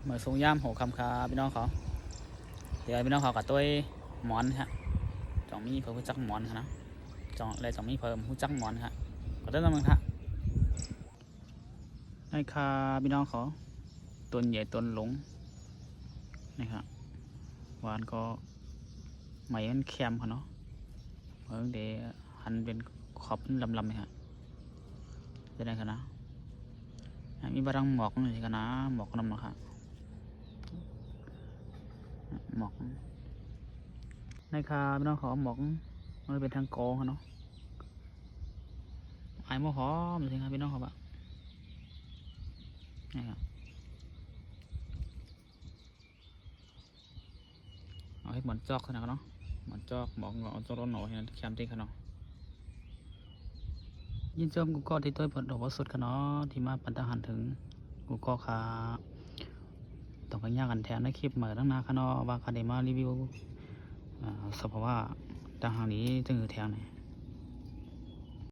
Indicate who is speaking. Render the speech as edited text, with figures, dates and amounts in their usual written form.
Speaker 1: mở xuống giam hổ khăm khá bên đó khó thì bên đó họ cả tôi món hả chọn mi phở chắc món hả nó chọn lại chọn mi phở chắc món hả có rất là mừng hả đây kha bên đó khó tuần nhảy tuần lúng này hả và anh có máy anh kem của nó để hành bên khóc lầm này hả đây này hảมีบารหมอกนี่กันนะหมอกน้ำนะครับหมอกในคาพี่น้องขอหมอกมันเป็นทางโกงเนาะไอ้หมอกหอมจริงครับพี่น้องครับอะนี่ครับเอาให้เหมือนจอกขนาดเนาะเหมือนจอกหมอกเงาะจอกร้อนหน่อยนะแคมติ้งขนาดยินชมกูก็ที่ตัวผลดอกสุดขนาดที่มาปันตะหันถึงกูก็คาต้องกันยากกันแทนในคลิปเหมือนตั้งนานขนาดว่าคาเดมารีวิวสภาวะทางนี้จึงแทนเนี่ย